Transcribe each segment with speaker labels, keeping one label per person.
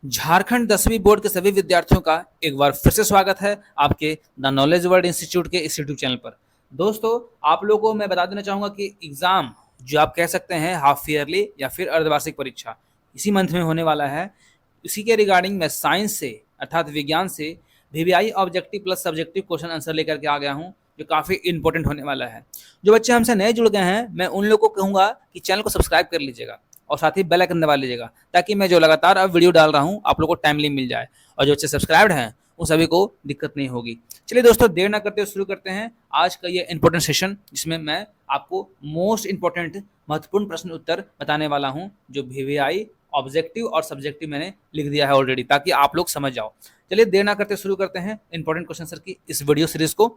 Speaker 1: झारखंड 10वीं बोर्ड के सभी विद्यार्थियों का एक बार फिर से स्वागत है आपके द नॉलेज वर्ल्ड इंस्टीट्यूट के इस यूट्यूब चैनल पर। दोस्तों, आप लोगों को मैं बता देना चाहूँगा कि एग्ज़ाम जो आप कह सकते हैं हाफ ईयरली या फिर अर्धवार्षिक परीक्षा इसी मंथ में होने वाला है। इसी के रिगार्डिंग मैं साइंस से अर्थात विज्ञान से VVI objective plus subjective question answer लेकर के आ गया हूँ, जो काफ़ी इंपॉर्टेंट होने वाला है। जो बच्चे हमसे नए जुड़ गए हैं, मैं उन लोगों को कहूँगा कि चैनल को सब्सक्राइब कर लीजिएगा और साथ ही बेल आइकन दबा लीजिएगा, ताकि मैं जो लगातार अब वीडियो डाल रहा हूँ आप लोग को टाइमली मिल जाए। और जो बच्चे सब्सक्राइब्ड हैं उन सभी को दिक्कत नहीं होगी। चलिए दोस्तों, देर ना करते हुए शुरू करते हैं आज का ये इंपॉर्टेंट सेशन, जिसमें मैं आपको मोस्ट इंपॉर्टेंट महत्वपूर्ण प्रश्न उत्तर बताने वाला हूँ, जो वीवीआई ऑब्जेक्टिव और सब्जेक्टिव मैंने लिख दिया है ऑलरेडी, ताकि आप लोग समझ जाओ। चलिए देर ना करते शुरू करते हैं इंपॉर्टेंट क्वेश्चन आंसर की इस वीडियो सीरीज को।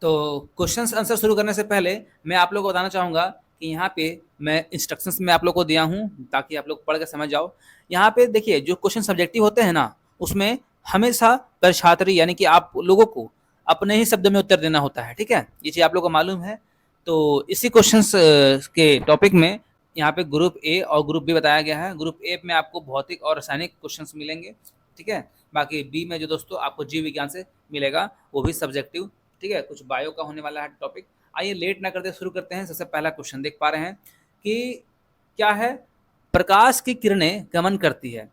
Speaker 1: तो क्वेश्चन आंसर शुरू करने से पहले मैं आप लोगों को बताना चाहूँगा कि यहाँ पे मैं इंस्ट्रक्शंस में आप लोग को दिया हूँ, ताकि आप लोग पढ़ के समझ जाओ। यहाँ पे देखिए, जो क्वेश्चन सब्जेक्टिव होते हैं ना, उसमें हमेशा परीक्षार्थी यानी कि आप लोगों को अपने ही शब्द में उत्तर देना होता है। ठीक है, ये चीज़ आप लोग को मालूम है। तो इसी क्वेश्चन के टॉपिक में यहाँ पे ग्रुप ए और ग्रुप बी बताया गया है। ग्रुप ए में आपको भौतिक और रासायनिक क्वेश्चन मिलेंगे। ठीक है, बाकी बी में जो दोस्तों आपको जीव विज्ञान से मिलेगा, वो भी सब्जेक्टिव। ठीक है, कुछ बायो का होने वाला है टॉपिक। आइए लेट ना करते शुरू करते हैं। सबसे पहला क्वेश्चन देख पा रहे हैं कि क्या है, प्रकाश की किरणें गमन करती है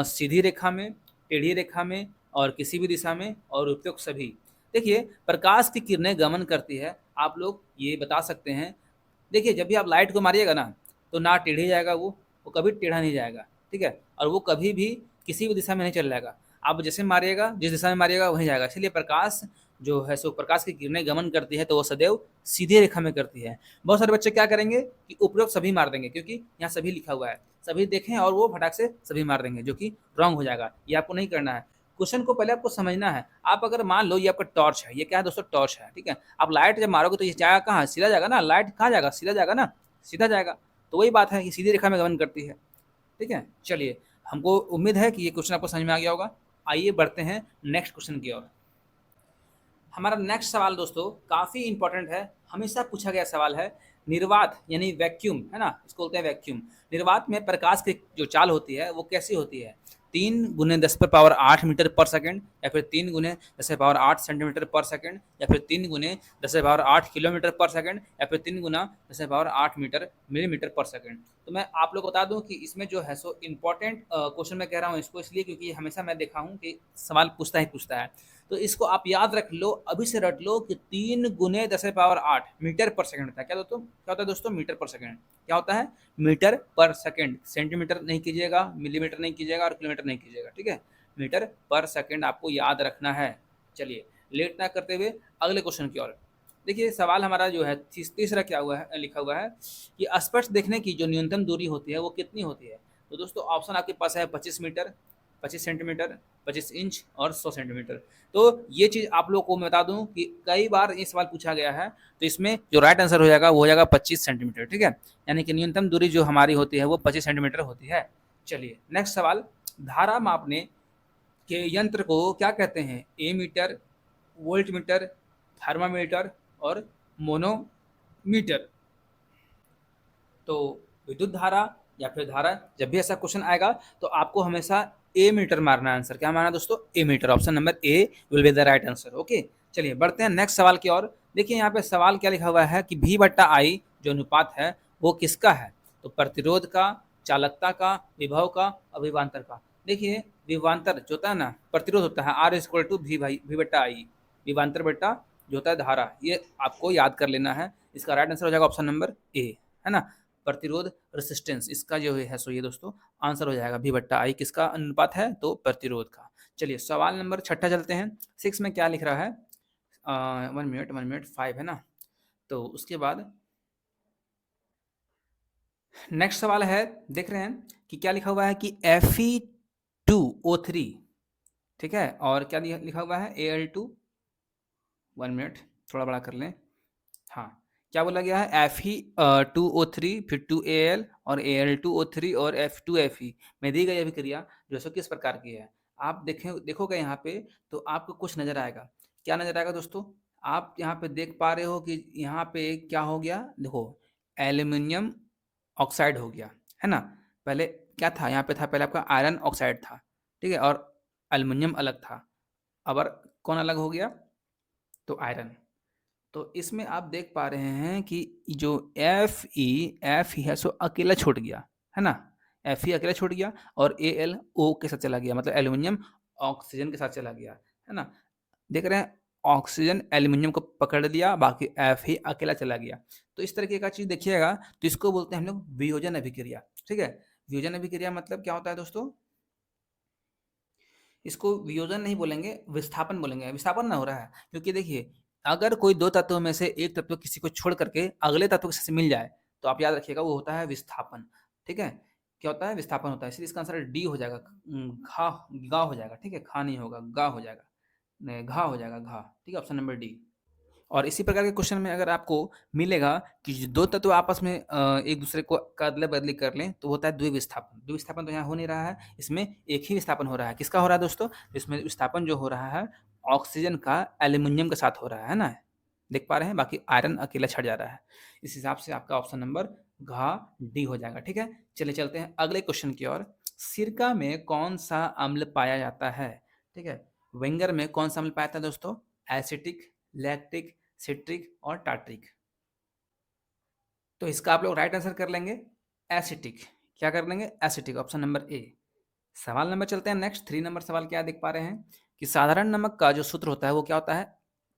Speaker 1: सीधी रेखा में, टेढ़ी रेखा में और किसी भी दिशा में और उपयुक्त सभी। देखिए, प्रकाश की किरणें गमन करती है, आप लोग ये बता सकते हैं। देखिए, जब भी आप लाइट को मारिएगा ना, तो ना टेढ़ी जाएगा, वो कभी टेढ़ा नहीं जाएगा। ठीक है, और वो कभी भी किसी भी दिशा में नहीं चल जाएगा। आप जैसे मारिएगा, जिस दिशा में मारिएगा वहीं जाएगा। इसलिए प्रकाश जो है सो प्रकाश की किरणें गमन करती है, तो वो सदैव सीधी रेखा में करती है। बहुत सारे बच्चे क्या करेंगे कि उपरोक्त सभी मार देंगे, क्योंकि यहाँ सभी लिखा हुआ है, सभी देखें और वो फटाक से सभी मार देंगे, जो कि रॉन्ग हो जाएगा। ये आपको नहीं करना है। क्वेश्चन को पहले आपको समझना है। आप अगर मान लो ये आपका टॉर्च है, ये क्या है दोस्तों, टॉर्च है। ठीक है, आप लाइट जब मारोगे तो ये जाएगा कहाँ, सीधा जाएगा ना। लाइट कहाँ जाएगा, सीधा जाएगा ना, सीधा जाएगा। तो वही बात है कि सीधी रेखा में गमन करती है। ठीक है, चलिए, हमको उम्मीद है कि ये क्वेश्चन आपको समझ में आ गया होगा। आइए बढ़ते हैं नेक्स्ट क्वेश्चन की ओर। हमारा नेक्स्ट सवाल दोस्तों काफ़ी इंपॉर्टेंट है, हमेशा पूछा गया सवाल है। निर्वात यानी वैक्यूम है ना, इसको बोलते हैं वैक्यूम। निर्वात में प्रकाश की जो चाल होती है वो कैसी होती है? 3 × 10⁸ मीटर पर सेकंड, या फिर 3 × 10⁸ सेंटीमीटर पर सेकंड, या फिर 3 × 10⁸ किलोमीटर पर सेकंड, या फिर 3 × 10⁸ मीटर मिलीमीटर पर सेकंड। तो मैं आप लोग को बता दूं कि इसमें जो है सो इम्पोर्टेंट क्वेश्चन मैं कह रहा हूँ इसको इसलिए क्योंकि हमेशा मैं देखा हूँ कि सवाल पूछता ही पूछता है। तो इसको आप याद रख लो, अभी से रट लो कि 3 × 10⁸ मीटर पर सेकंड होता है। क्या दोस्तों, क्या होता है दोस्तों? मीटर पर सेकंड। क्या होता है? मीटर पर सेकंड। सेंटीमीटर नहीं कीजिएगा, मिलीमीटर नहीं कीजिएगा और किलोमीटर नहीं कीजिएगा। ठीक है, मीटर पर सेकंड आपको याद रखना है। चलिए लेट ना करते हुए अगले क्वेश्चन की ओर। देखिए, सवाल हमारा जो है तीसरा क्या हुआ है, लिखा हुआ है कि स्पष्ट देखने की जो न्यूनतम दूरी होती है वो कितनी होती है? तो दोस्तों ऑप्शन आपके पास है 25 मीटर, 25 सेंटीमीटर, 25 इंच और 100 सेंटीमीटर। तो ये चीज़ आप लोग को मैं बता दूं कि कई बार ये सवाल पूछा गया है। तो इसमें जो राइट आंसर हो जाएगा वो हो जाएगा 25 सेंटीमीटर। ठीक है, यानी कि न्यूनतम दूरी जो हमारी होती है वो 25 सेंटीमीटर होती है। चलिए नेक्स्ट सवाल। धारा मापने के यंत्र को क्या कहते हैं? ए मीटर, वोल्ट मीटर, थर्मामीटर और मोनोमीटर। तो विद्युत धारा या फिर धारा, जब भी ऐसा क्वेश्चन आएगा तो आपको हमेशा ए मीटर मारना है आंसर। क्या मारना दोस्तों? A meter. Option number A will be the right answer. Okay, चलिए बढ़ते हैं नेक्स्ट सवाल की ओर। देखिए यहाँ पे सवाल क्या लिखा हुआ है कि V/I जो अनुपात है वो किसका है? तो प्रतिरोध का, चालकता का, विभव का और विभवांतर का। देखिए, विभवांतर जो होता है ना, प्रतिरोध होता है R = V/I, विभवांतर बट्टा जो होता है धारा। ये आपको याद कर लेना है। इसका राइट आंसर हो जाएगा ऑप्शन नंबर ए, है ना। प्रतिरोध, रेसिस्टेंस, इसका जो है सो ये दोस्तों आंसर हो जाएगा V/I। किसका अनुपात है? तो प्रतिरोध का। चलिए सवाल नंबर छठा चलते हैं। 6 में क्या लिख रहा है? 1 मिनट 5 है ना। तो उसके बाद नेक्स्ट सवाल है, देख रहे हैं कि क्या लिखा हुआ है कि Fe2O3। ठीक है, और क्या लिखा हुआ है? Al2। 1 मिनट, थोड़ा बड़ा कर लें। हाँ, क्या बोला गया है? Fe2O3 फिर 2Al और Al2O3 और F2Fe में दी गई अभिक्रिया जो है सो किस प्रकार की है? आप देखोगे यहाँ पे तो आपको कुछ नजर आएगा। क्या नजर आएगा दोस्तों? आप यहाँ पे देख पा रहे हो कि यहाँ पे क्या हो गया, देखो एल्यूमिनियम ऑक्साइड हो गया, है ना। पहले क्या था, यहाँ पे था पहले आपका आयरन ऑक्साइड था, ठीक है, और एल्युमिनियम अलग था। अब और कौन अलग हो गया, तो आयरन। तो इसमें आप देख पा रहे हैं कि जो एफ ई है सो अकेला छूट गया, है ना, एफ ई अकेला छूट गया और ए एल ओ के साथ चला गया, मतलब एल्यूमिनियम ऑक्सीजन के साथ चला गया, है ना। देख रहे हैं, ऑक्सीजन एल्यूमिनियम को पकड़ लिया, बाकी एफ ही अकेला चला गया। तो इस तरीके का चीज देखिएगा, तो इसको बोलते हैं हम लोग वियोजन अभिक्रिया, ठीक है। वियोजन अभिक्रिया मतलब क्या होता है दोस्तों, इसको वियोजन नहीं बोलेंगे, विस्थापन बोलेंगे। विस्थापन ना हो रहा है, क्योंकि देखिए अगर कोई दो तत्वों में से एक तत्व किसी को छोड़ करके अगले तत्व के साथ मिल जाए, तो आप याद रखिएगा वो होता है विस्थापन, ठीक है। क्या होता है, विस्थापन होता है, इसलिए इसका आंसर डी हो जाएगा, घा गा हो जाएगा, ठीक है, खा नहीं होगा, गा हो जाएगा, नहीं, घा हो जाएगा, घा, ठीक है, ऑप्शन नंबर डी। और इसी प्रकार के क्वेश्चन में अगर आपको मिलेगा कि जो दो तत्व आपस में एक दूसरे को का अदला बदली कर लें, तो होता है द्विविस्थापन। द्विविस्थापन तो यहाँ हो नहीं रहा है, इसमें एक ही विस्थापन हो रहा है। किसका हो रहा है दोस्तों, इसमें विस्थापन जो हो रहा है ऑक्सीजन का एल्यूमिनियम के साथ हो रहा है ना, देख पा रहे हैं, बाकी आयरन अकेला छट जा रहा है। इस हिसाब से आपका ऑप्शन नंबर घा डी हो जाएगा, ठीक है। चलिए चलते हैं अगले क्वेश्चन की ओर। सिरका में कौन सा अम्ल पाया जाता है, ठीक है। वेंगर में कौन सा अम्ल पाया जाता है दोस्तों, एसिटिक, लैक्टिक, सिट्रिक और टाट्रिक। तो इसका आप लोग राइट आंसर कर लेंगे एसिटिक। क्या कर लेंगे, एसिटिक, ऑप्शन नंबर ए। सवाल नंबर चलते हैं नेक्स्ट, 3 नंबर सवाल क्या देख पा रहे हैं कि साधारण नमक का जो सूत्र होता है वो क्या होता है,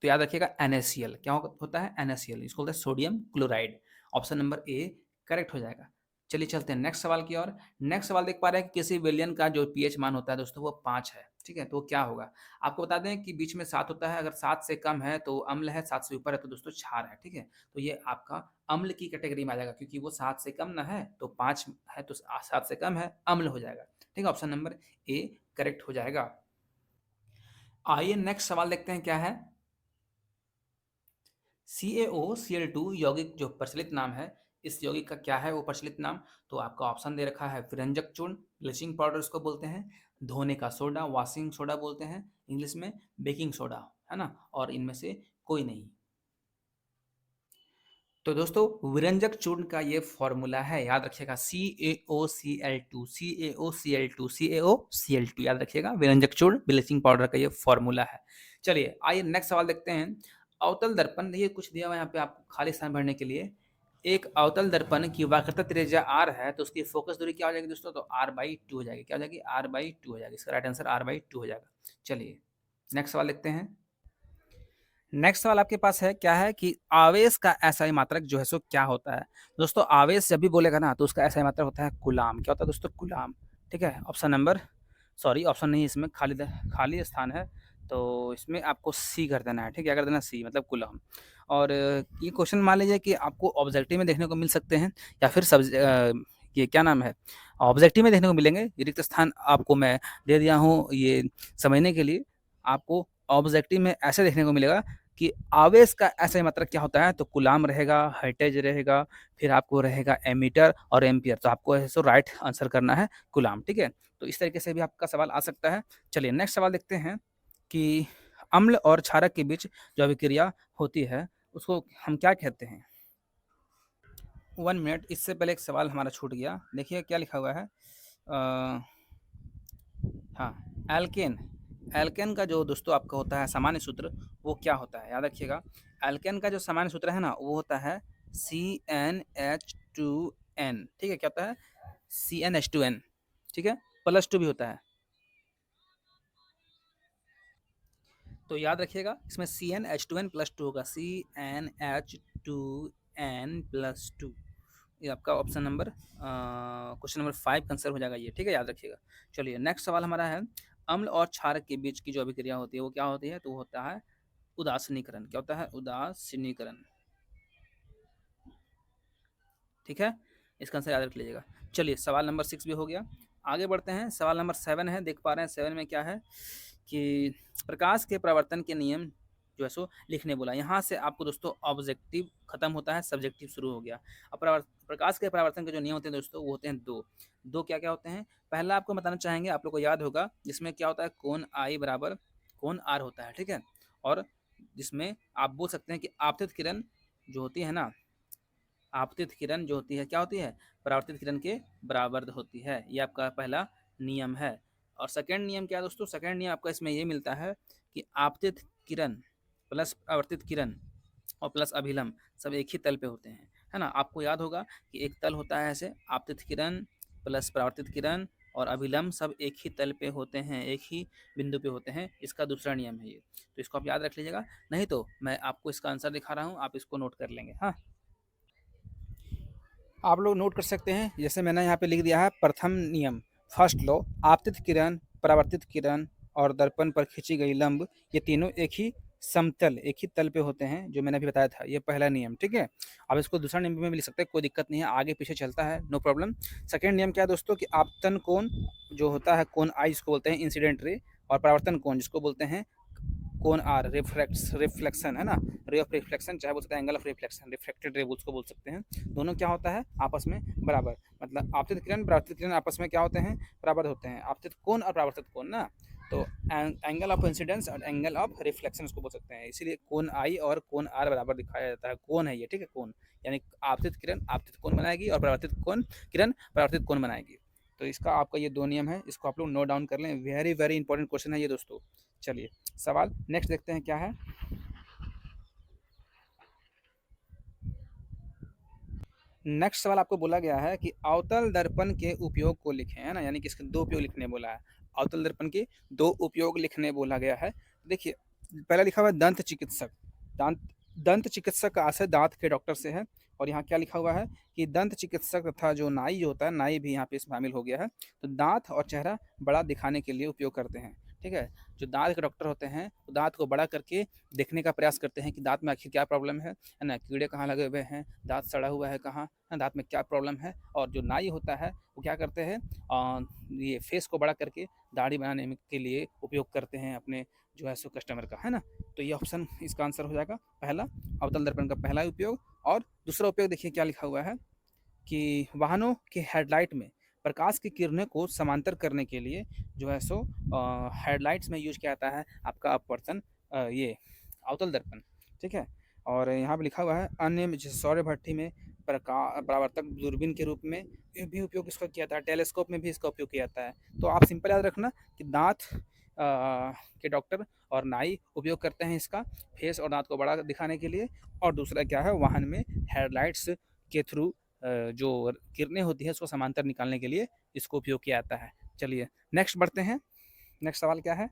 Speaker 1: तो याद रखिएगा NaCl। क्या होता है, NaCl, इसको बोलते हैं sodium chloride. Option number A correct हो जाएगा। चलिए चलते हैं नेक्स्ट सवाल की ओर। नेक्स्ट सवाल देख पा रहे हैं कि किसी विलयन का जो पीएच मान होता है दोस्तों वो 5 है, ठीक है। तो क्या होगा, आपको बता दें कि बीच में 7 होता है, अगर 7 से कम है तो अम्ल है, 7 से ऊपर है तो दोस्तों क्षार है, ठीक है। तो ये आपका अम्ल की कैटेगरी में आ जाएगा, क्योंकि वो 7 से कम ना है, तो 5 है तो 7 से कम है, अम्ल हो जाएगा, ठीक है। ऑप्शन नंबर ए करेक्ट हो जाएगा। आइए नेक्स्ट सवाल देखते हैं क्या है। CaOCl2 यौगिक जो प्रचलित नाम है, इस यौगिक का क्या है वो प्रचलित नाम, तो आपका ऑप्शन दे रखा है विरंजक चूर्ण, ब्लीचिंग पाउडर इसको बोलते हैं, धोने का सोडा, वॉशिंग सोडा बोलते हैं इंग्लिश में, बेकिंग सोडा, है ना, और इनमें से कोई नहीं। तो दोस्तों विरंजक चूर्ण का ये फॉर्मूला है, याद रखिएगा, CaOCl2, CaOCl2, CaOCl2, याद रखिएगा, विरंजक चूर्ण ब्लीचिंग पाउडर का ये फॉर्मूला है। चलिए आइए नेक्स्ट सवाल देखते हैं। अवतल दर्पण, देखिए कुछ दिया हुआ है यहाँ पे आपको खाली स्थान भरने के लिए। एक अवतल दर्पण की वक्रता त्रिज्या r है, तो उसकी फोकस दूरी क्या हो जाएगी दोस्तों, तो r/2 हो जाएगी। क्या हो जाएगी, r/2 हो जाएगी। इसका राइट आंसर r/2 हो जाएगा। चलिए नेक्स्ट सवाल देखते हैं। नेक्स्ट सवाल आपके पास है क्या है कि आवेश का एसआई मात्रक जो है सो क्या होता है। दोस्तों आवेश जब भी बोलेगा ना तो उसका एसआई मात्रक होता है कूलाम। क्या होता है दोस्तों, कूलाम, ठीक है। ऑप्शन नंबर, सॉरी ऑप्शन नहीं, इसमें खाली स्थान है, तो इसमें आपको सी कर देना है, ठीक है। क्या कर देना, सी मतलब कूलाम। और ये क्वेश्चन मान लीजिए कि आपको ऑब्जेक्टिव में देखने को मिल सकते हैं, या फिर ये क्या नाम है, ऑब्जेक्टिव में देखने को मिलेंगे। रिक्त स्थान आपको मैं दे दिया हूँ ये समझने के लिए। आपको ऑब्जेक्टिव में ऐसे देखने को मिलेगा कि आवेश का ऐसा मात्रक क्या होता है, तो कूलाम रहेगा, हर्ट्ज रहेगा, फिर आपको रहेगा एमीटर और एम्पियर। तो आपको ऐसे राइट आंसर करना है कूलाम, ठीक है। तो इस तरीके से भी आपका सवाल आ सकता है। चलिए नेक्स्ट सवाल देखते हैं कि अम्ल और क्षारक के बीच जो अभिक्रिया होती है उसको हम क्या कहते हैं। 1 मिनट, इससे पहले एक सवाल हमारा छूट गया, देखिए क्या लिखा हुआ है। हाँ, एल्केन, एल्केन का जो दोस्तों आपका होता है सामान्य सूत्र वो क्या होता है, याद रखिएगा। एल्केन का जो सामान्य सूत्र है ना वो होता है CnH2n, ठीक है। क्या होता है, CnH2n, ठीक है, +2 भी होता है। तो याद रखिएगा इसमें CnH2n+2 होगा, CnH2n+2। ये आपका option number question number 5 answer हो जाएगा ये, ठीक है, याद रखिएगा। चलिए नेक्स्ट सवाल हमारा है, अम्ल और क्षारक के बीच की जो अभिक्रिया होती है वो क्या होती है, तो होता है उदासीनीकरण। क्या होता है, उदासीनीकरण, ठीक है। इसका आंसर याद रख लीजिएगा। चलिए सवाल नंबर 6 भी हो गया, आगे बढ़ते हैं। सवाल नंबर 7 है, देख पा रहे हैं 7 में क्या है कि प्रकाश के परावर्तन के नियम जो है सो लिखने बोला। यहाँ से आपको दोस्तों ऑब्जेक्टिव खत्म होता है, सब्जेक्टिव शुरू हो गया। अब प्रकाश के परावर्तन के जो नियम होते हैं दोस्तों वो होते हैं दो क्या क्या होते हैं। पहला आपको बताना चाहेंगे, आप लोग को याद होगा, जिसमें क्या होता है, कोण आई बराबर कोण आर होता है, ठीक है। और जिसमें आप बोल सकते हैं कि आपतित किरण जो होती है ना, आपतित किरण जो होती है क्या होती है, परावर्तित किरण के बराबर होती है। ये आपका पहला नियम है। और सेकंड नियम क्या है दोस्तों, सेकंड नियम आपका इसमें ये मिलता है कि आपतित किरण प्लस परावर्तित किरण और प्लस अभिलंब सब एक ही तल पे होते हैं, है ना। आपको याद होगा कि एक तल होता है ऐसे, आपतित किरण प्लस परावर्तित किरण और अभिलंब सब एक ही तल पे होते हैं, एक ही बिंदु पे होते हैं। इसका दूसरा नियम है ये, तो इसको आप याद रख लीजिएगा। नहीं तो मैं आपको इसका आंसर दिखा रहा हूँ, आप इसको नोट कर लेंगे। हाँ, आप लोग नोट कर सकते हैं, जैसे मैंने यहाँ पे लिख दिया है प्रथम नियम, फर्स्ट लॉ, आपतित किरण, परावर्तित किरण और दर्पण पर खींची गई लंब, ये तीनों एक ही समतल, एक ही तल पे होते हैं, जो मैंने अभी बताया था। ये पहला नियम, ठीक है। अब इसको दूसरा नियम में भी लिख सकते हैं, कोई दिक्कत नहीं है, आगे पीछे चलता है, नो प्रॉब्लम। सेकेंड नियम क्या है दोस्तों कि आपतन कोण जो होता है, कोण आई जिसको बोलते हैं इंसिडेंट रे, और परावर्तन कोण जिसको बोलते हैं कोण आर, रिफ्लेक्शन, है ना, रे ऑफ रिफ्लेक्शन, चाहे बोल सकते हैं angle of reflection, reflected ray उसको बोल सकते हैं। दोनों क्या होता है आपस में बराबर, मतलब आपतित किरण परावर्तित किरण आपस में क्या होते हैं, बराबर होते हैं। आपतित कोण और परावर्तित कोण ना, तो एंगल ऑफ इंसिडेंस और एंगल ऑफ रिफ्लेक्शन उसको बोल सकते हैं। इसीलिए कोण आई और कोण आर बराबर दिखाया जाता है। कोण है ये, ठीक है, कोण यानी आपतित किरण आपतित कोण बनाएगी और परावर्तित कोण किरण परावर्तित कोण बनाएगी। तो इसका आपका ये दो नियम है, इसको आप लोग नोट डाउन कर लें। वेरी वेरी इंपॉर्टेंट क्वेश्चन है ये दोस्तों। चलिए सवाल नेक्स्ट देखते हैं क्या है। नेक्स्ट सवाल आपको बोला गया है कि अवतल दर्पण के उपयोग को लिखें, है ना, यानी कि इसके दो उपयोग लिखने बोला है। अवतल दर्पण के दो उपयोग लिखने बोला गया है। देखिए पहला लिखा हुआ है दंत चिकित्सक, दांत दंत चिकित्सक का आशय दांत के डॉक्टर से है। और यहाँ क्या लिखा हुआ है कि दंत चिकित्सक तथा जो नाई जो होता है, नाई भी यहाँ पे शामिल हो गया है। तो दांत और चेहरा बड़ा दिखाने के लिए उपयोग करते हैं, ठीक है। जो दांत के डॉक्टर होते हैं वो दांत को बड़ा करके देखने का प्रयास करते हैं कि दांत में आखिर क्या प्रॉब्लम है ना, कीड़े कहाँ लगे हुए हैं, दांत सड़ा हुआ है कहाँ, दांत में क्या प्रॉब्लम है। और जो नाई होता है वो क्या करते हैं, ये फेस को बड़ा करके दाढ़ी बनाने के लिए उपयोग करते हैं अपने जो है सो कस्टमर का, है ना। तो ये ऑप्शन इसका आंसर हो जाएगा पहला, अवतल दर्पण का पहला उपयोग। और दूसरा उपयोग देखिए क्या लिखा हुआ है कि वाहनों के हेडलाइट में प्रकाश की किरणों को समांतर करने के लिए जो है सो हेडलाइट्स में यूज किया जाता है आपका अपवर्तन, ये अवतल दर्पण, ठीक है। और यहाँ पे लिखा हुआ है अन्य जैसे सौर भट्ठी में परावर्तक दूरबीन के रूप में भी उपयोग इसका किया जाता है, टेलीस्कोप में भी इसका उपयोग किया जाता है। तो आप सिंपल याद रखना कि दांत के डॉक्टर और नाई उपयोग करते हैं इसका फेस और दांत को बड़ा दिखाने के लिए। और दूसरा क्या है, वाहन में हेडलाइट्स के थ्रू जो किरणें होती है उसको समांतर निकालने के लिए इसको उपयोग किया जाता है। चलिए नेक्स्ट बढ़ते हैं। नेक्स्ट सवाल क्या है,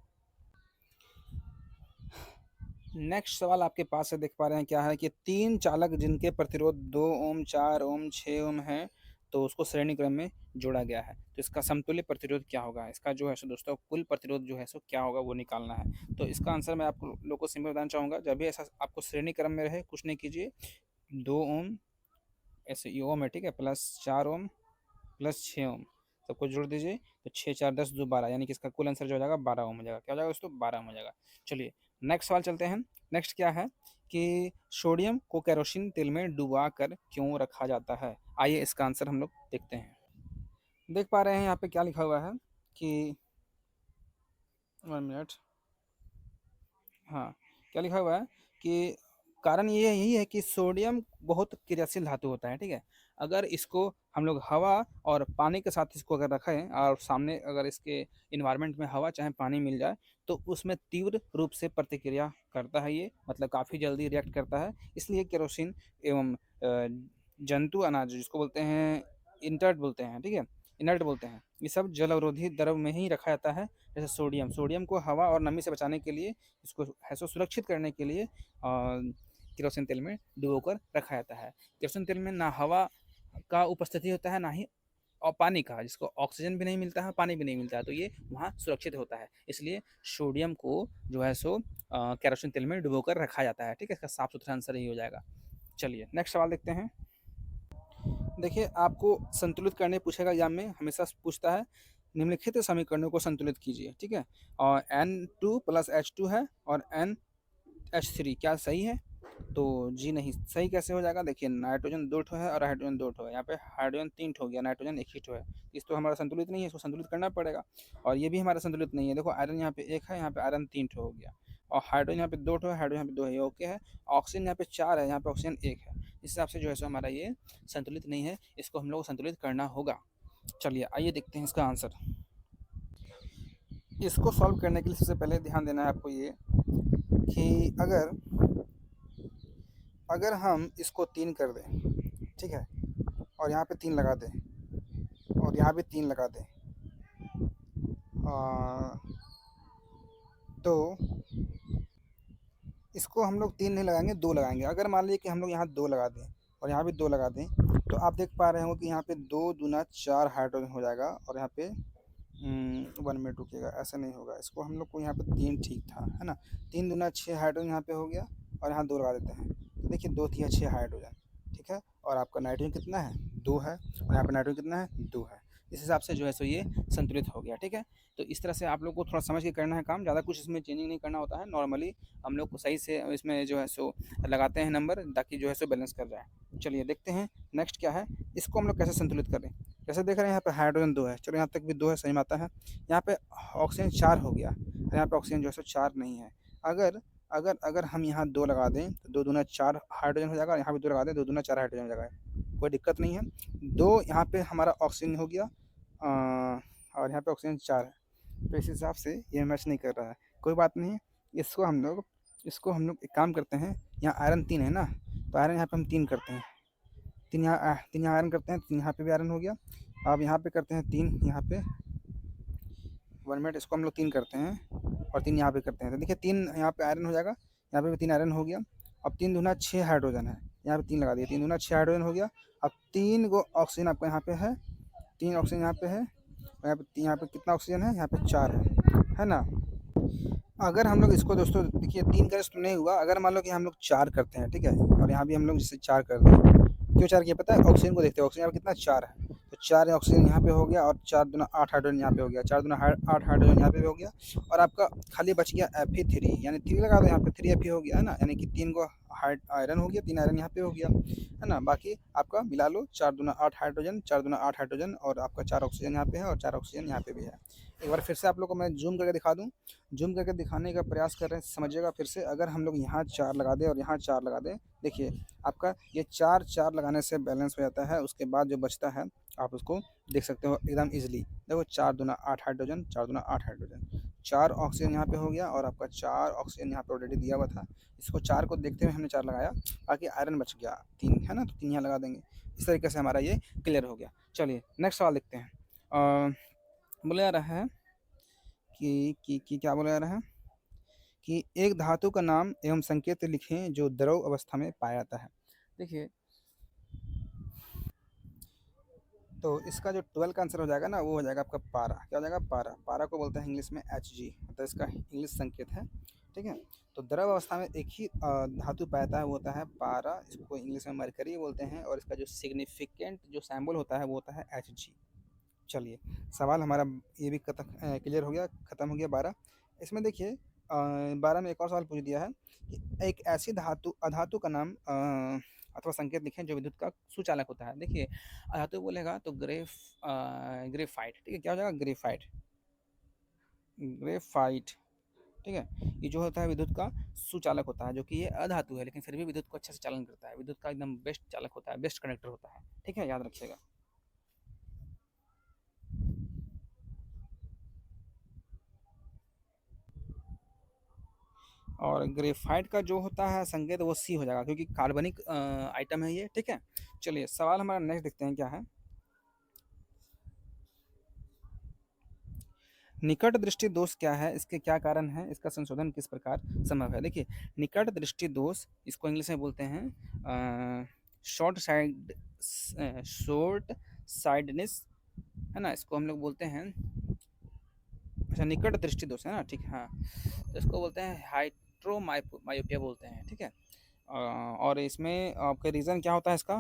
Speaker 1: नेक्स्ट सवाल आपके पास है, देख पा रहे हैं क्या है कि तीन चालक जिनके प्रतिरोध 2 ओम 4 ओम 6 ओम है, तो उसको श्रेणी क्रम में जोड़ा गया है। तो इसका समतुल्य प्रतिरोध क्या होगा, इसका जो है सो दोस्तों कुल प्रतिरोध जो है सो क्या होगा वो निकालना है। तो इसका आंसर मैं आप लोग को सिंपल बताना चाहूँगा, जब भी ऐसा आपको श्रेणी क्रम में रहे कुछ नहीं कीजिए, 2 ओम ऐसे ये ओम है, ठीक है, प्लस 4 ओम प्लस 6 ओम सबको जोड़ दीजिए, तो 6 4 10 2 12, यानी कि इसका कुल आंसर जो हो जाएगा 12 ओम हो जाएगा। क्या हो जाएगा दोस्तों, 12 ओम हो जाएगा। चलिए नेक्स्ट सवाल चलते हैं। नेक्स्ट क्या है कि सोडियम को केरोसिन तेल में डुबा कर क्यों रखा जाता है। आइए इसका आंसर हम लोग देखते हैं। देख पा रहे हैं यहाँ पे क्या लिखा हुआ है कि 1 मिनट, हाँ, क्या लिखा हुआ है कि कारण ये यही है कि सोडियम बहुत क्रियाशील धातु होता है, ठीक है। अगर इसको हम लोग हवा और पानी के साथ इसको अगर रखें और सामने अगर इसके इन्वायरमेंट में हवा चाहे पानी मिल जाए तो उसमें तीव्र रूप से प्रतिक्रिया करता है ये, मतलब काफ़ी जल्दी रिएक्ट करता है। इसलिए केरोसिन एवं जंतु अनाज जिसको बोलते हैं इंटर्ट बोलते हैं, ठीक है, इनर्ट बोलते हैं, ये सब जल अवरोधी द्रव में ही रखा जाता है। जैसे सोडियम, सोडियम को हवा और नमी से बचाने के लिए, इसको है सो सुरक्षित करने के लिए केरोसिन तेल में डुबोकर रखा जाता है। केरोसिन तेल में ना हवा का उपस्थिति होता है ना ही और पानी का, जिसको ऑक्सीजन भी नहीं मिलता है पानी भी नहीं मिलता है, तो ये वहाँ सुरक्षित होता है। इसलिए सोडियम को जो है सो केरोसिन तेल में डुबोकर रखा जाता है, ठीक है। इसका साफ सुथरा आंसर यही हो जाएगा। चलिए नेक्स्ट सवाल देखते हैं। देखिए आपको संतुलित करने पूछेगा एग्जाम में, हमेशा पूछता है निम्नलिखित समीकरणों को संतुलित कीजिए, ठीक है। और N2 प्लस H2 है और NH3 क्या सही है, तो जी नहीं, सही कैसे हो जाएगा। देखिए नाइट्रोजन 2 ठो है और हाइड्रोजन 2 ठो है, यहाँ पे हाइड्रोजन 3 ठो हो गया, नाइट्रोजन 1 ही ठो है। इस तो हमारा संतुलित नहीं है, इसको संतुलित करना पड़ेगा। और ये भी हमारा संतुलित नहीं है, देखो आयरन यहाँ पे 1 है, यहाँ पे आयरन 3 ठो हो गया। और हाइड्रोजन यहाँ पे 2 है, हाइड्रोजन यहाँ पे 2 है, ये ओके है। ऑक्सीजन यहाँ पे 4 है, यहाँ पे ऑक्सीजन 1 है। इस हिसाब से जो है सो हमारा ये संतुलित नहीं है, इसको हम लोग को संतुलित करना होगा। चलिए आइए देखते हैं इसका आंसर। इसको सॉल्व करने के लिए सबसे पहले ध्यान देना है आपको ये कि अगर हम इसको 3 कर दें, ठीक है, और यहाँ पे 3 लगा दें और यहाँ पे 3 लगा दें, तो इसको हम लोग 3 नहीं लगाएंगे, 2 लगाएंगे। अगर मान लीजिए कि हम लोग यहाँ 2 लगा दें और यहाँ भी 2 लगा दें, तो आप देख पा रहे हो कि यहाँ पे 2 दूना 4 हाइड्रोजन हो जाएगा और यहाँ पे 1 मिनट रुकिएगा, ऐसा नहीं होगा। इसको हम लोग को यहाँ पे 3 ठीक था, है ना। 3 दूना 6 हाइड्रोजन यहाँ पे हो गया और यहाँ 2 लगा देते हैं, तो देखिए 2 तिया 6 हाइड्रोजन, ठीक है। और आपका नाइट्रोजन कितना है, 2 है, और यहाँ पे नाइट्रोजन कितना है, 2 है। इस हिसाब से जो है सो ये संतुलित हो गया, ठीक है। तो इस तरह से आप लोग को थोड़ा समझ के करना है काम, ज़्यादा कुछ इसमें चेंजिंग नहीं करना होता है। नॉर्मली हम लोग को सही से इसमें जो है सो लगाते हैं नंबर, ताकि जो है सो बैलेंस कर जाए। चलिए देखते हैं नेक्स्ट क्या है, इसको हम लोग कैसे संतुलित करें। जैसे देख रहे हैं यहाँ पे हाइड्रोजन 2 है, चलो यहाँ तक भी 2 है, सही में आता है। यहाँ पे ऑक्सीजन 4 हो गया, यहाँ पे ऑक्सीजन जो है सो 4 नहीं है। अगर अगर अगर हम यहाँ 2 लगा दें तो 2 दूना 4 हाइड्रोजन हो जाएगा, और यहाँ पे 2 लगा दें 2 दूना 4 हाइड्रोजन हो जाएगा, कोई दिक्कत नहीं है। 2 यहाँ पे हमारा ऑक्सीजन हो गया, और यहाँ पे ऑक्सीजन 4 है, तो इस हिसाब से ये मैच नहीं कर रहा है। कोई बात नहीं, इसको हम लोग एक काम करते हैं, यहाँ आयरन 3 है ना, तो आयरन यहाँ पे हम 3 करते हैं, 3 यहाँ आयरन करते हैं, 3 यहाँ पे भी आयरन हो गया। अब यहाँ पे करते हैं 3 यहाँ पे, 1 मिनट, इसको हम लोग 3 करते हैं और 3 यहाँ पे करते हैं, तो देखिए 3 यहाँ पे आयरन हो जाएगा, यहाँ पे भी 3 आयरन हो गया। अब 3 दूना 6 हाइड्रोजन है, यहाँ पे 3 लगा दिए, 3 दूना 6 हाइड्रोजन हो गया। अब 3 गो ऑक्सीजन आपका यहाँ पे है, 3 ऑक्सीजन यहाँ पे है, और यहाँ पे कितना ऑक्सीजन है, यहाँ पे 4 है ना। अगर हम लोग इसको दोस्तों देखिए 3 करे तो नहीं हुआ, अगर मान लो कि हम लोग 4 करते हैं, ठीक है, और यहाँ भी हम लोग जैसे 4 कर दें, क्यों 4 किया पता है, ऑक्सीजन को देखते हैं, ऑक्सीजन यहाँ पे कितना 4 है, तो 4 ऑक्सीजन यहाँ पे हो गया, और 4 दूना 8 हाइड्रोजन यहाँ पे हो गया, 4 दूना 8 हाइड्रोजन यहाँ पे हो गया, और आपका खाली बच गया Fe3, यानी 3 लगा दो यहाँ पे, 3 Fe हो गया, है ना, यानी कि 3 को आयरन हो गया, 3 आयरन यहाँ पे हो गया, है ना। बाकी आपका मिला लो, 4 दूना 8 हाइड्रोजन, 4 दूना 8 हाइड्रोजन, और आपका 4 ऑक्सीजन यहाँ पे है और 4 ऑक्सीजन यहाँ पे भी है। एक बार फिर से आप लोग को मैं जूम करके दिखा दूँ, जूम करके दिखाने का प्रयास कर रहे हैं, समझिएगा फिर से। अगर हम लोग यहाँ 4 लगा दें और यहाँ 4 लगा दें, देखिए आपका ये 4 लगाने से बैलेंस हो जाता है। उसके बाद जो बचता है आप उसको देख सकते हो एकदम ईजिली। देखो 4 दूना 8 हाइड्रोजन, 4 दूना 8 हाइड्रोजन, 4 ऑक्सीजन यहाँ पे हो गया, और आपका 4 ऑक्सीजन यहाँ पे ऑलरेडी दिया हुआ था। इसको 4 को देखते हुए हमने 4 लगाया, बाकी आयरन बच गया 3, है ना, तो 3 यहाँ लगा देंगे। इस तरीके से हमारा ये क्लियर हो गया। चलिए नेक्स्ट सवाल देखते हैं। बोला जा रहा है कि क्या बोला जा रहा है कि एक धातु का नाम एवं संकेत लिखें जो द्रव अवस्था में पाया जाता है। देखिए, तो इसका जो 12 का आंसर हो जाएगा ना, वो हो जाएगा आपका पारा। क्या हो जाएगा, पारा। पारा को बोलते हैं इंग्लिश में Hg, मतलब इसका इंग्लिश संकेत है, ठीक है। तो द्रव अवस्था में एक ही धातु पाया जाता है, वो होता है पारा। इसको इंग्लिश में मरकरी बोलते हैं, और इसका जो सिग्निफिकेंट जो सैम्बल होता है वो होता है Hg। चलिए सवाल हमारा ये भी क्लियर हो गया, ख़त्म हो गया 12। इसमें देखिए 12 में एक और सवाल पूछ दिया है कि एक ऐसी अधातु का नाम अथवा संकेत लिखें जो विद्युत का सुचालक होता है। देखिए अधातु बोलेगा तो ग्रेफाइट, ठीक है, क्या हो जाएगा, ग्रेफाइट, ग्रेफाइट, ठीक है। ये जो होता है विद्युत का सुचालक होता है, जो कि ये अधातु है लेकिन फिर भी विद्युत को अच्छे से चालन करता है, विद्युत का एकदम बेस्ट चालक होता है, बेस्ट कनेक्टर होता है, ठीक है, याद रखिएगा। और ग्रेफाइट का जो होता है संकेत वो सी हो जाएगा, क्योंकि कार्बनिक आइटम है ये, ठीक है। चलिए सवाल हमारा नेक्स्ट देखते हैं क्या है। निकट दृष्टि दोष क्या है, इसके क्या कारण है, इसका संशोधन किस प्रकार संभव है। देखिए निकट दृष्टि दोष, इसको इंग्लिश में बोलते हैं शॉर्ट साइडनेस, है ना, इसको हम लोग बोलते हैं, अच्छा निकट दृष्टि दोष है ना, ठीक है, हाँ, तो इसको बोलते हैं हाइड्रोमायोपिया बोलते हैं, ठीक है। और इसमें आपका रीज़न क्या होता है इसका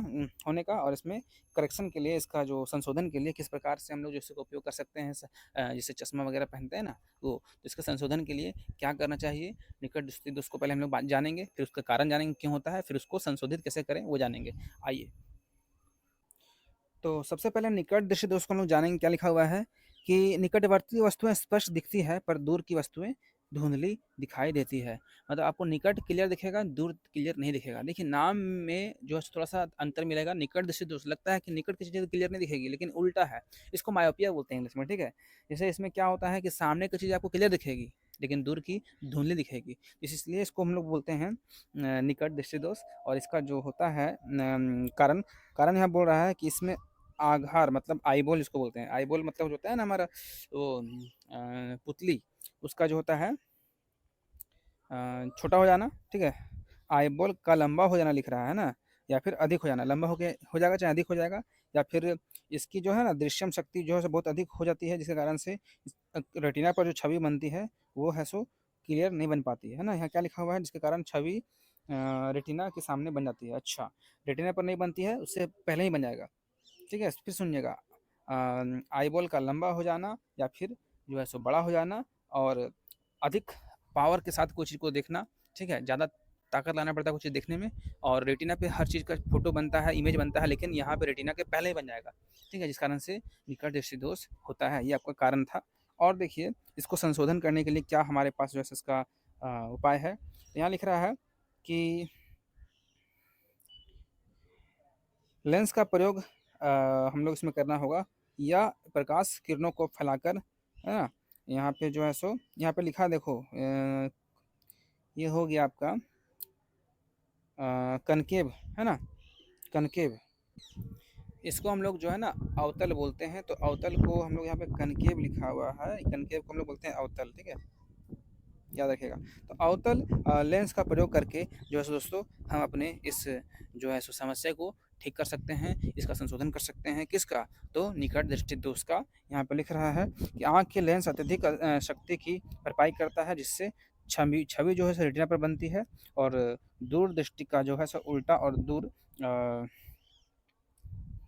Speaker 1: होने का, और इसमें करेक्शन के लिए, इसका जो संशोधन के लिए किस प्रकार से हम लोग जो इसका उपयोग कर सकते हैं, जैसे चश्मा वगैरह पहनते हैं ना वो, तो इसके संशोधन के लिए क्या करना चाहिए, निकट दृष्टि दोष को पहले हम लोग जानेंगे, फिर उसका कारण जानेंगे क्यों होता है, फिर उसको संशोधित कैसे करें वो जानेंगे। आइए, तो सबसे पहले निकट दृष्टि दोष को हम लोग जानेंगे। क्या लिखा हुआ है कि निकटवर्ती वस्तुएं स्पष्ट दिखती है पर दूर की वस्तुएं धुंधली दिखाई देती है। मतलब आपको निकट क्लियर दिखेगा, दूर क्लियर नहीं दिखेगा। देखिए नाम में जो है थोड़ा-सा अंतर मिलेगा, निकट दृष्टि दोष लगता है कि निकट की चीज़ें क्लियर नहीं दिखेगी, लेकिन उल्टा है। इसको मायोपिया बोलते हैं इंग्लिश में, ठीक है? जैसे इसमें क्या होता है कि सामने की चीज़ आपको क्लियर दिखेगी, लेकिन दूर की धुंधली दिखेगी। इसलिए इसको हम लोग बोलते हैं निकट दृष्टि दोष। और इसका जो होता है कारण कारण यहाँ बोल रहा है कि इसमें आघार मतलब आईबॉल इसको बोलते हैं। आईबॉल मतलब जो होता है ना हमारा वो पुतली, उसका जो होता है छोटा हो जाना, ठीक है? आईबॉल का लंबा हो जाना लिख रहा है ना, या फिर अधिक हो जाना, लंबा हो जाएगा चाहे अधिक हो जाएगा, या फिर इसकी जो है ना दृश्यम शक्ति जो है सो बहुत अधिक हो जाती है, जिसके कारण से रेटिना पर जो छवि बनती है वो है सो क्लियर नहीं बन पाती है ना। यहाँ क्या लिखा हुआ है, जिसके कारण छवि रेटिना के सामने बन जाती है। अच्छा, रेटिना पर नहीं बनती है, उससे पहले ही बन जाएगा, ठीक है? फिर सुनिएगा, आईबॉल का लंबा हो जाना या फिर जो है सो बड़ा हो जाना, और अधिक पावर के साथ कोई चीज़ को देखना, ठीक है? ज़्यादा ताकत लाना पड़ता है कुछ चीज़ देखने में, और रेटिना पे हर चीज़ का फ़ोटो बनता है, इमेज बनता है, लेकिन यहाँ पे रेटिना के पहले ही बन जाएगा, ठीक है? जिस कारण से निकट दृष्टि दोष होता है, ये आपका कारण था। और देखिए, इसको संशोधन करने के लिए क्या हमारे पास जो है इसका उपाय है। यहाँ लिख रहा है कि लेंस का प्रयोग हम लोग इसमें करना होगा, या प्रकाश किरणों को फैलाकर, है ना? यहाँ पे जो है सो यहाँ पे लिखा देखो, ये हो गया आपका कनकेव, है ना? कनकेव, इसको हम लोग जो है ना अवतल बोलते हैं, तो अवतल को हम लोग यहाँ पे कनकेव लिखा हुआ है, कनकेव को हम लोग बोलते हैं अवतल, ठीक है? याद रखिएगा। तो अवतल लेंस का प्रयोग करके जो है सो दोस्तों हम अपने इस जो है सो समस्या को ठीक कर सकते हैं, इसका संशोधन कर सकते हैं। किसका? तो निकट दृष्टि दोष का। यहाँ पे लिख रहा है कि आँख के लेंस अत्यधिक शक्ति की भरपाई करता है, जिससे छवि छवि जो है सो रेटिना पर बनती है, और दूर दृष्टि का जो है सो उल्टा और दूर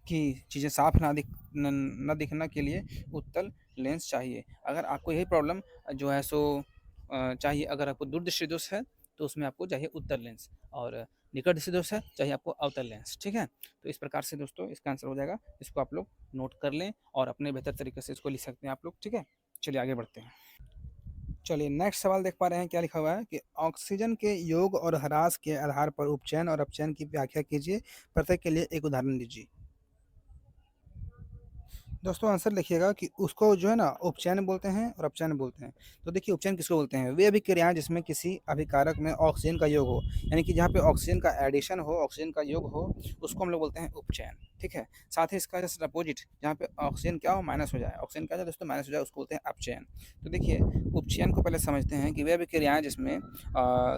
Speaker 1: की चीज़ें साफ ना दिखना के लिए उत्तल लेंस चाहिए। अगर आपको यही प्रॉब्लम जो है सो चाहिए, अगर आपको दूरदृष्टि दोष है तो उसमें आपको चाहिए उत्तल लेंस, और निकट दृष्टि दोष है चाहिए आपको अवतल लेंस, ठीक है? तो इस प्रकार से दोस्तों इसका आंसर हो जाएगा। इसको आप लोग नोट कर लें और अपने बेहतर तरीके से इसको लिख सकते हैं आप लोग, ठीक है? चलिए आगे बढ़ते हैं। चलिए नेक्स्ट सवाल देख पा रहे हैं, क्या लिखा हुआ है कि ऑक्सीजन के योग और ह्रास के आधार पर उपचयन और अपचयन की व्याख्या कीजिए, प्रत्येक के लिए एक उदाहरण दीजिए। दोस्तों आंसर लिखिएगा कि उसको जो है ना उपचयन बोलते हैं और अपचयन बोलते हैं। तो देखिए उपचयन किसको बोलते हैं? वे अभिक्रियाएं जिसमें किसी अभिकारक में ऑक्सीजन का योग हो, यानी कि जहाँ पे ऑक्सीजन का एडिशन हो, ऑक्सीजन का योग हो, उसको हम लोग बोलते हैं उपचयन, ठीक है? साथ ही इसका जस्ट अपोजिट, जहाँ पे ऑक्सीजन क्या हो, माइनस हो जाए, ऑक्सीजन क्या हो जाए दोस्तों, माइनस हो जाए, उसको बोलते हैं अपचयन। तो देखिए उपचयन को पहले समझते हैं कि वे अभिक्रियाएं जिसमें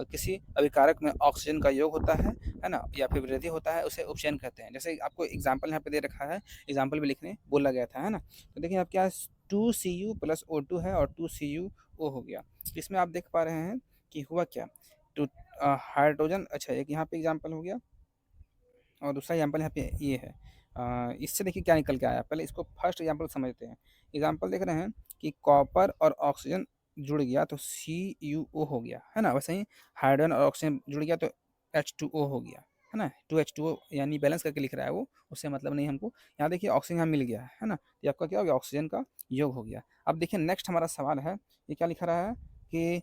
Speaker 1: किसी अभिकारक में ऑक्सीजन का योग होता है ना, या फिर वृद्धि होता है, उसे उपचयन कहते हैं। जैसे आपको एग्जाम्पल यहाँ पे दे रखा है, एग्जाम्पल भी लिखने बोला गया था, है ना? तो देखिए आप क्या 2Cu प्लस O2 है और 2CuO हो गया। इसमें आप देख पा रहे हैं कि हुआ क्या, तो हाइड्रोजन, अच्छा एक यहाँ पे एग्जाम्पल हो गया, और दूसरा एग्जाम्पल यहाँ पे ये है। इससे देखिए क्या निकल के आया, पहले इसको फर्स्ट एग्जाम्पल समझते हैं। एग्जाम्पल देख रहे हैं कि कॉपर और ऑक्सीजन जुड़ गया तो CuO हो गया, है ना? वैसे ही हाइड्रोजन और ऑक्सीजन जुड़ गया तो H2O हो गया, है ना? 2H2O यानी बैलेंस करके लिख रहा है वो, उससे मतलब नहीं हमको। यहाँ देखिए ऑक्सीजन यहाँ मिल गया है ना? तो आपका क्या हो गया, ऑक्सीजन का योग हो गया। अब देखिए नेक्स्ट हमारा सवाल है, ये क्या लिख रहा है कि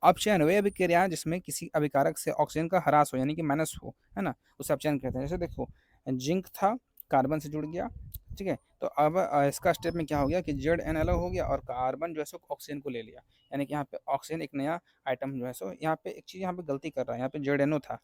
Speaker 1: अपचयन वे अभिक्रियाएं जिसमें किसी अभिकारक से ऑक्सीजन का ह्रास हो, यानी कि माइनस हो, है ना? उसे अपचयन कहते हैं। जैसे देखो जिंक था, कार्बन से जुड़ गया, ठीक है? तो अब इसका स्टेप में क्या हो गया कि ZN अलग हो गया और कार्बन जो है सो ऑक्सीजन को ले लिया, यानी कि यहाँ पे ऑक्सीजन एक नया आइटम जो है सो, यहाँ पे एक चीज़ यहाँ पे गलती कर रहा है, यहाँ पे ZNO था,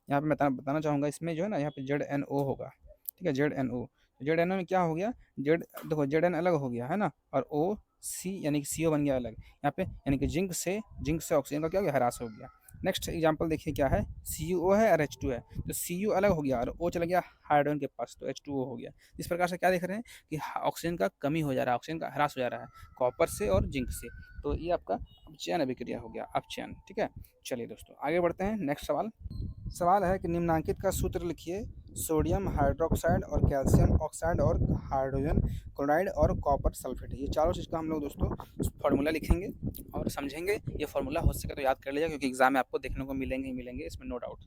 Speaker 1: यहाँ पे मैं बताना चाहूँगा, इसमें जो है ना यहाँ पे ZNO होगा, ठीक है? ZNO, ZNO में क्या हो गया, जेड देखो ZN अलग हो गया, है ना? और O C यानी कि CO बन गया अलग, यहाँ पे यानी कि जिंक से ऑक्सीजन का क्या हो गया, ह्रास हो गया। नेक्स्ट एग्जांपल देखिए क्या है, CuO है और H2 है, तो Cu अलग हो गया और O चला गया हाइड्रोजन के पास, तो H2O हो गया। इस प्रकार से क्या देख रहे हैं कि ऑक्सीजन का कमी हो जा रहा है, ऑक्सीजन का ह्रास हो जा रहा है कॉपर से और जिंक से। तो ये आपका अपचयन अभिक्रिया हो गया, अपचयन, ठीक है? चलिए दोस्तों आगे बढ़ते हैं। नेक्स्ट सवाल है कि निम्नांकित का सूत्र लिखिए, सोडियम हाइड्रोक्साइड और कैल्शियम ऑक्साइड और हाइड्रोजन क्लोराइड और कॉपर सल्फेट, ये चारों चीज़ का हम लोग दोस्तों फार्मूला लिखेंगे और समझेंगे। ये फार्मूला हो सके तो याद कर लीजिए, क्योंकि एग्जाम में आपको देखने को मिलेंगे ही मिलेंगे, इसमें नो डाउट।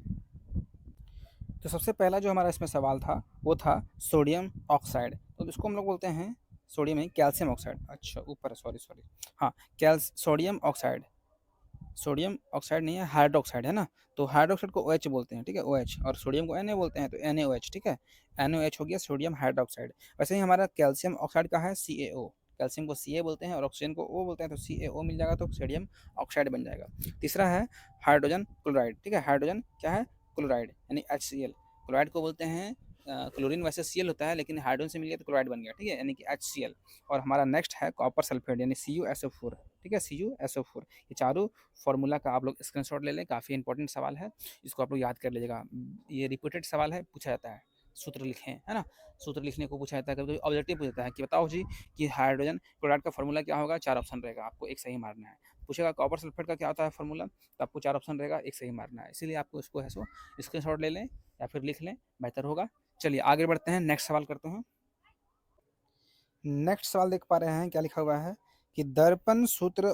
Speaker 1: तो सबसे पहला जो हमारा इसमें सवाल था वो था सोडियम ऑक्साइड, तो इसको हम लोग बोलते हैं सोडियम नहीं, कैल्शियम ऑक्साइड, अच्छा ऊपर, सॉरी हाँ, सोडियम ऑक्साइड, सोडियम ऑक्साइड नहीं है, हाइड्रोक्साइड है ना, तो हाइड्रोक्साइड को OH बोलते हैं, ठीक है, OH, और सोडियम को Na बोलते हैं, तो NaOH, ठीक है, NaOH हो गया सोडियम हाइड्रोक्साइड। वैसे ही हमारा कैल्शियम ऑक्साइड का है CaO, कैल्शियम को Ca बोलते हैं और ऑक्सीजन को O बोलते हैं, तो CaO मिल जाएगा तो सोडियम ऑक्साइड बन जाएगा। तीसरा है हाइड्रोजन क्लोराइड, ठीक है, हाइड्रोजन क्या है, क्लोराइड यानी HCl, क्लोराइड को बोलते हैं क्लोरीन वैसे Cl होता है, लेकिन हाइड्रोजन से मिल गया तो क्लोराइड बन गया, ठीक है, यानी कि HCl। और हमारा नेक्स्ट है कॉपर सल्फेट यानी CuSO4, ठीक है, CuSO4। ये चारों फार्मूला का आप लोग स्क्रीनशॉट ले लें, काफ़ी इंपॉर्टेंट सवाल है, इसको आप लोग याद कर लीजिएगा। ये रिपीटेड सवाल है, पूछा जाता है, सूत्र लिखें, है ना, सूत्र लिखने को पूछा जाता है, कभी ऑब्जेक्टिव पूछा जाता है कि बताओ जी कि हाइड्रोजन क्लोराइड का फार्मूला क्या होगा, 4 ऑप्शन रहेगा, आपको एक सही मारना है। पूछेगा कॉपर सल्फेट का क्या होता है फार्मूला, तो आपको 4 ऑप्शन रहेगा, एक सही मारना है, इसीलिए आपको इसको है सो स्क्रीनशॉट ले लें या फिर लिख लें, बेहतर होगा। चलिए आगे बढ़ते हैं, नेक्स्ट सवाल करते हैं। नेक्स्ट सवाल देख पा रहे हैं क्या लिखा हुआ है कि दर्पण सूत्र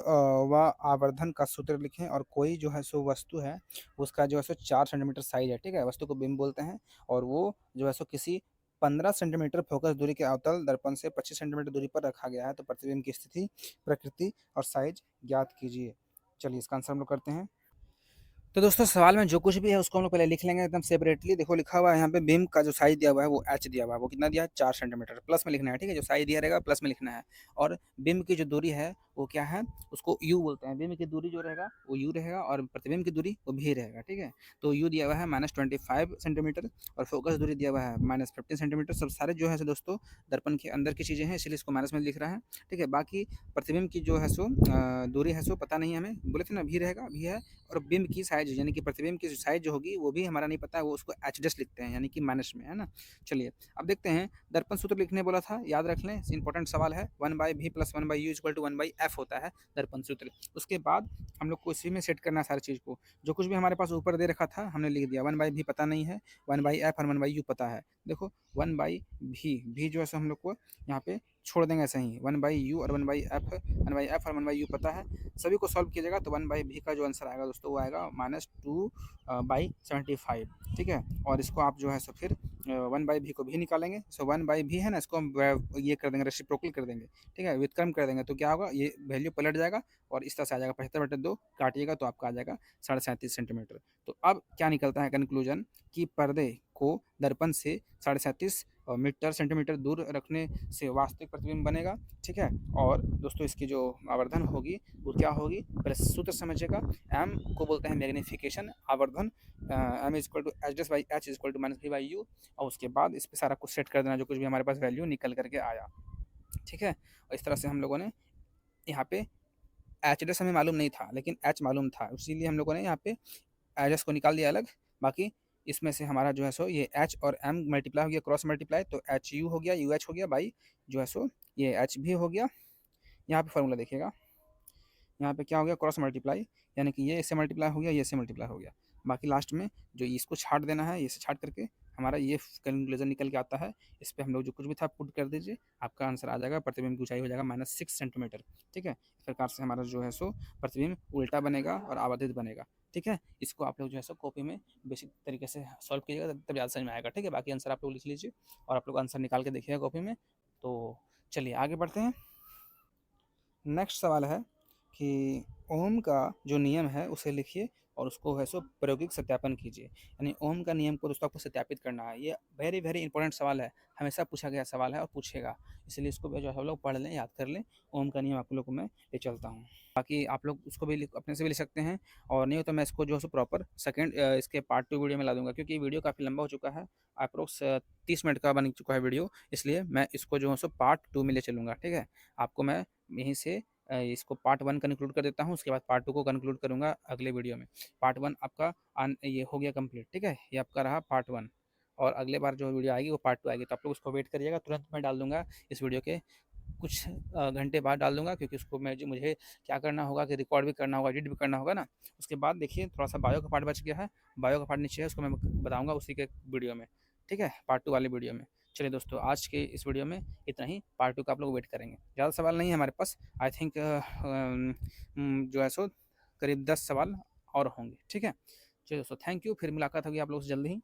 Speaker 1: व आवर्धन का सूत्र लिखें और कोई जो है सो वस्तु है उसका जो है सो 4 सेंटीमीटर साइज है, ठीक है, वस्तु को बिंब बोलते हैं, और वो जो है सो किसी 15 सेंटीमीटर फोकस दूरी के अवतल दर्पण से 25 सेंटीमीटर दूरी पर रखा गया है, तो प्रतिबिंब की स्थिति, प्रकृति और साइज ज्ञात कीजिए। चलिए इसका आंसर हम लोग करते हैं। तो दोस्तों सवाल में जो कुछ भी है उसको हम लोग पहले लिख लेंगे एकदम सेपरेटली। देखो लिखा हुआ है यहाँ पे बीम का जो साइज दिया हुआ है वो H दिया हुआ है, वो कितना दिया है, 4 सेंटीमीटर, प्लस में लिखना है, ठीक है, जो साइज दिया रहेगा प्लस में लिखना है। और बिंब की जो दूरी है वो क्या है, उसको U बोलते हैं, बिंब की दूरी जो रहेगा वो U रहेगा और प्रतिबिंब की दूरी वो भी रहेगा, ठीक है। तो U दिया हुआ है -25 सेंटीमीटर और फोकस दूरी दिया हुआ है -15 सेंटीमीटर। सब सारे जो है सो दोस्तों दर्पण के अंदर की चीज़ें हैं, इसलिए इसको माइनस में लिख रहा है, ठीक है। बाकी प्रतिबिंब की जो है सो दूरी है सो पता नहीं है हमें, बोले थे ना भी रहेगा, भी है। और बिंब की साइज यानी कि प्रतिबिंब की साइज जो होगी वो भी हमारा नहीं पता है, वो उसको एच डैश लिखते हैं यानी कि माइनस में, है ना। चलिए अब देखते हैं, दर्पण सूत्र लिखने बोला था, याद रख लें, इंपॉर्टेंट सवाल है, 1/v + 1/u = 1/f होता है दर्पण सूत्र। उसके बाद हम लोग को इसी में सेट करना है सारी चीज़ को, जो कुछ भी हमारे पास ऊपर दे रखा था हमने लिख दिया, 1/v पता नहीं है, 1/f और 1/u पता है। देखो 1/v जो है सो हम लोग को यहाँ पे छोड़ देंगे ऐसे ही, 1/u और 1/f और 1/u पता है, सभी को सॉल्व कीजिएगा तो 1/v का जो आंसर आएगा दोस्तों वो आएगा -2/75, ठीक है। और इसको आप जो है सो फिर 1/v को भी निकालेंगे, सो 1/v है ना, इसको हम ये कर देंगे, रेसिप्रोकल कर देंगे, ठीक है, व्युत्क्रम कर देंगे, तो क्या होगा, ये वैल्यू पलट जाएगा और इस तरह से आ जाएगा, 75/2 काटिएगा तो आपका आ जाएगा 37.5 सेंटीमीटर। तो अब क्या निकलता है कंक्लूजन कि पर्दे को दर्पण से 37.5 मीटर सेंटीमीटर दूर रखने से वास्तविक प्रतिबिंब बनेगा, ठीक है। और दोस्तों इसकी जो आवर्धन होगी वो क्या होगी, पहले सूत्र समझिएगा, एम को बोलते हैं मैग्नीफिकेशन, आवर्धन M is equal to H dash by H is equal to -v/u, और उसके बाद इस पर सारा कुछ सेट कर देना, जो कुछ भी हमारे पास वैल्यू निकल करके आया, ठीक है। और इस तरह से हम लोगों ने यहाँ पे एच डस हमें मालूम नहीं था लेकिन एच मालूम था, इसीलिए हम लोगों ने यहाँ पे एच डस को निकाल दिया अलग। बाकी इसमें से हमारा जो है सो ये एच और एम मल्टीप्लाई हो गया, क्रॉस मल्टीप्लाई, तो एच यू हो गया, यू एच हो गया, बाई जो है सो ये एच भी हो गया। यहाँ पे फॉर्मूला देखिएगा, यहाँ पे क्या हो गया, क्रॉस मल्टीप्लाई, यानी कि ये इससे मल्टीप्लाई हो गया, ये इससे मल्टीप्लाई हो गया। बाकी लास्ट में जो इसको छाट देना है, इसे छाट करके हमारा ये कंक्लूजन निकल के आता है। इस पे हम लोग जो कुछ भी था पुट कर दीजिए, आपका आंसर आ जाएगा, प्रतिबिंब की ऊंचाई हो जाएगा -6 सेंटीमीटर, ठीक है। इस प्रकार से हमारा जो है सो प्रतिबिंब उल्टा बनेगा और आवर्धित बनेगा, ठीक है। इसको आप लोग जो है सो कॉपी में बेसिक तरीके से सॉल्व कीजिएगा, तब ज़्यादा समझ में आएगा, ठीक है। बाकी आंसर आप लोग लिख लीजिए और आप लोग आंसर निकाल के देखिएगा कॉपी में। तो चलिए आगे बढ़ते हैं। नेक्स्ट सवाल है कि ओम का जो नियम है उसे लिखिए और उसको है सो प्रायोगिक सत्यापन कीजिए, यानी ओम का नियम को दोस्तों आपको सत्यापित करना है। ये वेरी वेरी इंपॉर्टेंट सवाल है, हमेशा पूछा गया सवाल है और पूछेगा, इसलिए इसको जो है हम लोग पढ़ लें, याद कर लें। ओम का नियम आप लोग को मैं ले चलता हूँ, बाकी आप लोग उसको भी अपने से भी लिख सकते हैं, और नहीं हो तो मैं इसको जो है सो प्रॉपर सेकेंड इसके पार्ट 2 वीडियो में ला दूंगा, क्योंकि वीडियो काफ़ी लंबा हो चुका है, अप्रोक्स 30 मिनट का बन चुका है वीडियो, इसलिए मैं इसको जो है सो पार्ट 2 में ले चलूँगा, ठीक है। आपको मैं यहीं से इसको पार्ट 1 कंक्लूड कर देता हूँ, उसके बाद पार्ट 2 को कंक्लूड करूँगा अगले वीडियो में। पार्ट 1 आपका ये हो गया कंप्लीट, ठीक है, ये आपका रहा पार्ट 1, और अगले बार जो वीडियो आएगी वो पार्ट 2 आएगी, तो आप लोग उसको वेट करिएगा, तुरंत मैं डाल दूँगा इस वीडियो के कुछ घंटे बाद डाल दूँगा, क्योंकि उसको मुझे क्या करना होगा कि रिकॉर्ड भी करना होगा, एडिट भी करना होगा ना। उसके बाद देखिए थोड़ा-सा बायो का पार्ट बच गया है, बायो का पार्ट नीचे है, उसको मैं बताऊँगा उसी के वीडियो में, ठीक है, पार्ट 2 वाले वीडियो में। चलिए दोस्तों आज के इस वीडियो में इतना ही, पार्ट 2 का आप लोग वेट करेंगे। ज़्यादा सवाल नहीं है हमारे पास, आई थिंक जो है सो करीब 10 सवाल और होंगे, ठीक है। चलिए दोस्तों थैंक यू, फिर मुलाकात होगी आप लोगों से जल्दी ही।